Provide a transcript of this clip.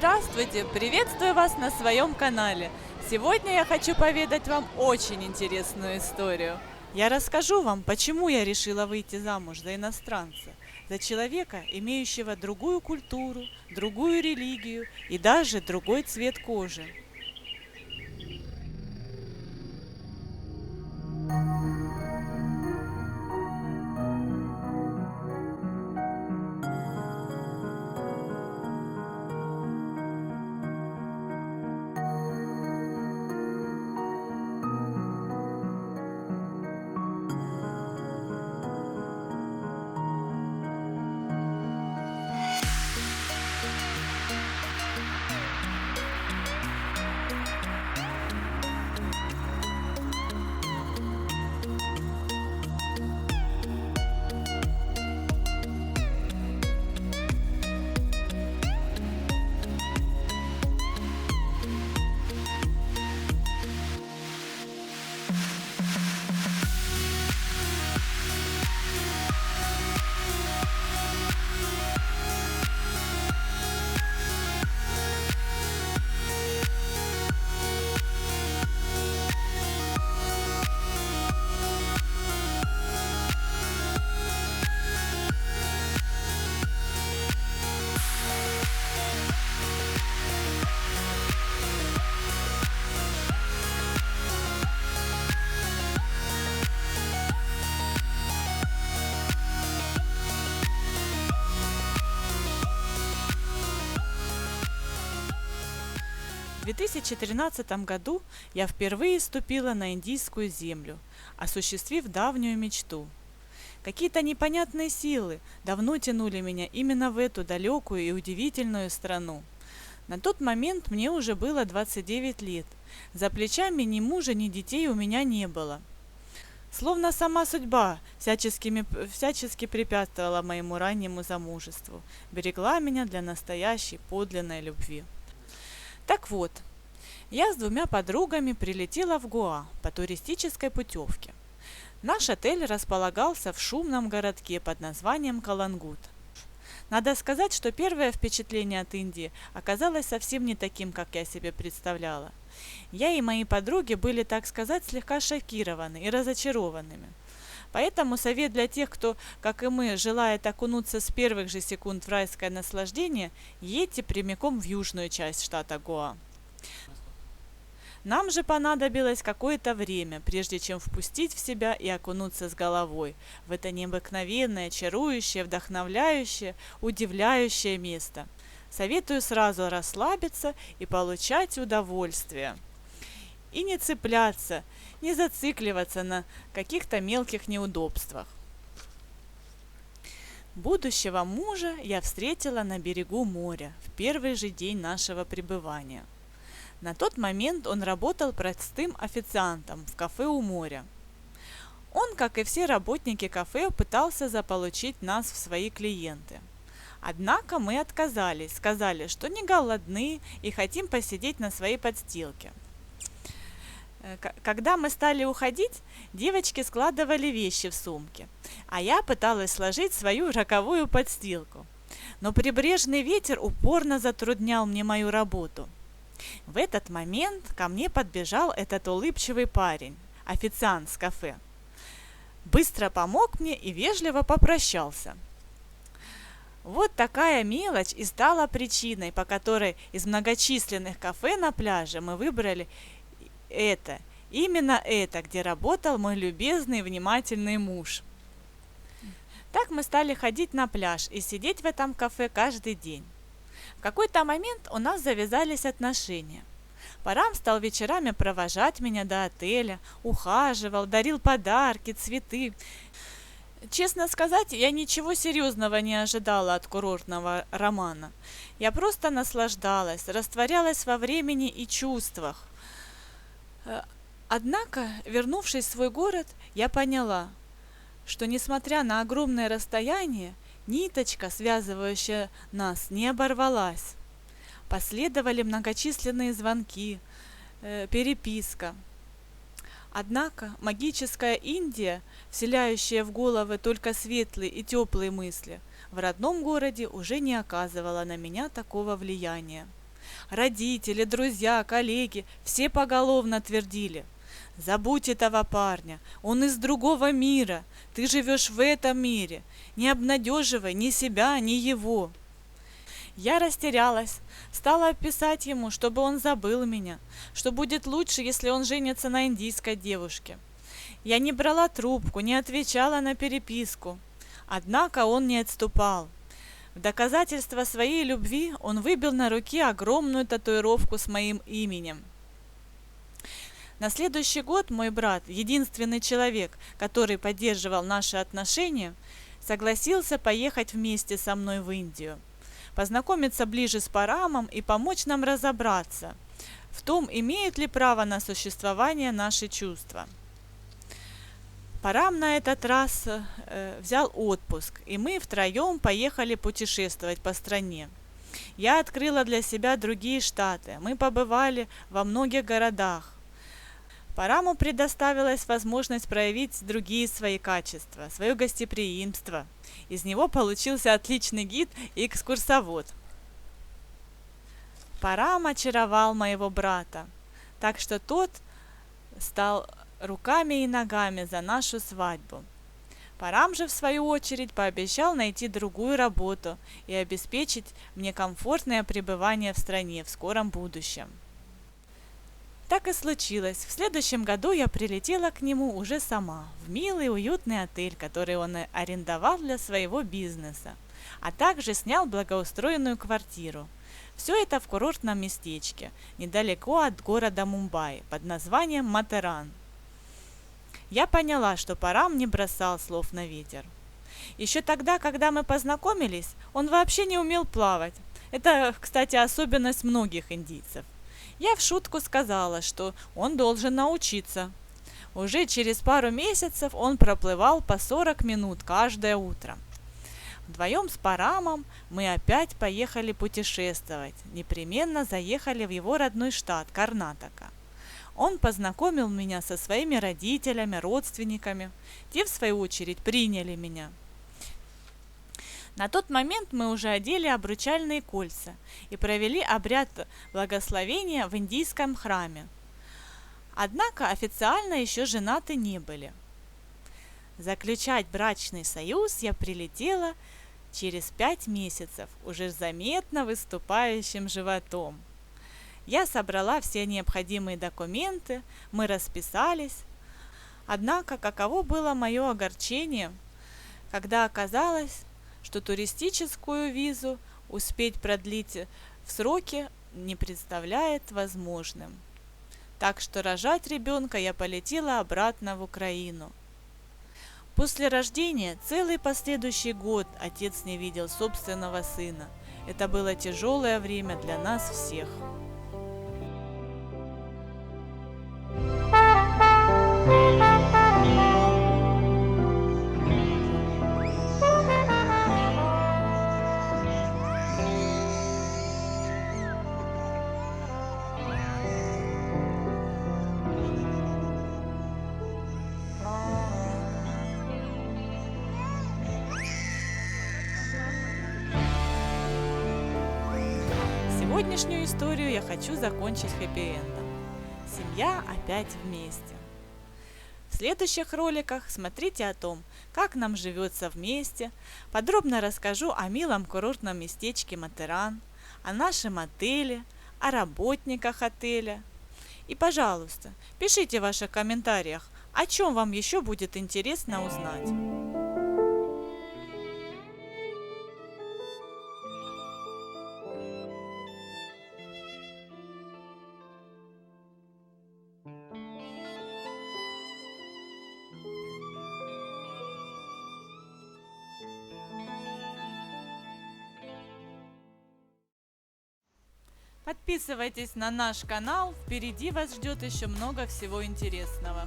Здравствуйте! Приветствую вас на своем канале. Сегодня я хочу поведать вам очень интересную историю. Я расскажу вам, почему я решила выйти замуж за иностранца, за человека, имеющего другую культуру, другую религию и даже другой цвет кожи. 2013 году я впервые ступила на индийскую землю, осуществив давнюю мечту. Какие-то непонятные силы давно тянули меня именно в эту далекую и удивительную страну. На тот момент мне уже было 29 лет. За плечами ни мужа, ни детей у меня не было. Словно сама судьба всячески препятствовала моему раннему замужеству, берегла меня для настоящей подлинной любви. Так вот, я с двумя подругами прилетела в Гоа по туристической путевке. Наш отель располагался в шумном городке под названием Калангут. Надо сказать, что первое впечатление от Индии оказалось совсем не таким, как я себе представляла. Я и мои подруги были, так сказать, слегка шокированы и разочарованными. Поэтому совет для тех, кто, как и мы, желает окунуться с первых же секунд в райское наслаждение, едьте прямиком в южную часть штата Гоа. Нам же понадобилось какое-то время, прежде чем впустить в себя и окунуться с головой в это необыкновенное, чарующее, вдохновляющее, удивляющее место. Советую сразу расслабиться и получать удовольствие. И не цепляться, не зацикливаться на каких-то мелких неудобствах. Будущего мужа я встретила на берегу моря в первый же день нашего пребывания. На тот момент он работал простым официантом в кафе у моря. Он, как и все работники кафе, пытался заполучить нас в свои клиенты. Однако мы отказались, сказали, что не голодны и хотим посидеть на своей подстилке. Когда мы стали уходить, девочки складывали вещи в сумки, а я пыталась сложить свою роковую подстилку. Но прибрежный ветер упорно затруднял мне мою работу. В этот момент ко мне подбежал этот улыбчивый парень, официант с кафе. Быстро помог мне и вежливо попрощался. Вот такая мелочь и стала причиной, по которой из многочисленных кафе на пляже мы выбрали именно это, где работал мой любезный и внимательный муж. Так мы стали ходить на пляж и сидеть в этом кафе каждый день. В какой-то момент у нас завязались отношения. Парам стал вечерами провожать меня до отеля, ухаживал, дарил подарки, цветы. Честно сказать, я ничего серьезного не ожидала от курортного романа. Я просто наслаждалась, растворялась во времени и чувствах. Однако, вернувшись в свой город, я поняла, что, несмотря на огромное расстояние, ниточка, связывающая нас, не оборвалась. Последовали многочисленные звонки, переписка. Однако магическая Индия, вселяющая в головы только светлые и теплые мысли, в родном городе уже не оказывала на меня такого влияния. Родители, друзья, коллеги все поголовно твердили: «Забудь этого парня, он из другого мира, ты живешь в этом мире, не обнадеживай ни себя, ни его». Я растерялась, стала писать ему, чтобы он забыл меня, что будет лучше, если он женится на индийской девушке. Я не брала трубку, не отвечала на переписку. Однако он не отступал. В доказательство своей любви он выбил на руке огромную татуировку с моим именем. На следующий год мой брат, единственный человек, который поддерживал наши отношения, согласился поехать вместе со мной в Индию, познакомиться ближе с Парамом и помочь нам разобраться в том, имеют ли право на существование наши чувства. Парам на этот раз взял отпуск, и мы втроем поехали путешествовать по стране. Я открыла для себя другие штаты, мы побывали во многих городах. Параму предоставилась возможность проявить другие свои качества, свое гостеприимство. Из него получился отличный гид и экскурсовод. Парам очаровал моего брата, так что тот стал руками и ногами за нашу свадьбу. Парам же, в свою очередь, пообещал найти другую работу и обеспечить мне комфортное пребывание в стране в скором будущем. Так и случилось. В следующем году я прилетела к нему уже сама, в милый уютный отель, который он арендовал для своего бизнеса, а также снял благоустроенную квартиру. Все это в курортном местечке, недалеко от города Мумбаи, под названием Матеран. Я поняла, что Парам не бросал слов на ветер. Еще тогда, когда мы познакомились, он вообще не умел плавать. Это, кстати, особенность многих индийцев. Я в шутку сказала, что он должен научиться. Уже через пару месяцев он проплывал по 40 минут каждое утро. Вдвоем с Парамом мы опять поехали путешествовать, непременно заехали в его родной штат Карнатака. Он познакомил меня со своими родителями, родственниками. Те, в свою очередь, приняли меня. На тот момент мы уже одели обручальные кольца и провели обряд благословения в индийском храме. Однако официально еще женаты не были. Заключать брачный союз я прилетела через 5 месяцев, уже заметно выступающим животом. Я собрала все необходимые документы, мы расписались. Однако каково было мое огорчение, когда оказалось, что туристическую визу успеть продлить в сроки не представляет возможным. Так что рожать ребенка я полетела обратно в Украину. После рождения целый последующий год отец не видел собственного сына. Это было тяжелое время для нас всех. Сегодняшнюю историю я хочу закончить хэппи-эндом. Семья опять вместе. В следующих роликах смотрите о том, как нам живется вместе, подробно расскажу о милом курортном местечке Матеран, о нашем отеле, о работниках отеля. И, пожалуйста, пишите в ваших комментариях, о чем вам еще будет интересно узнать. Подписывайтесь на наш канал, впереди вас ждет еще много всего интересного.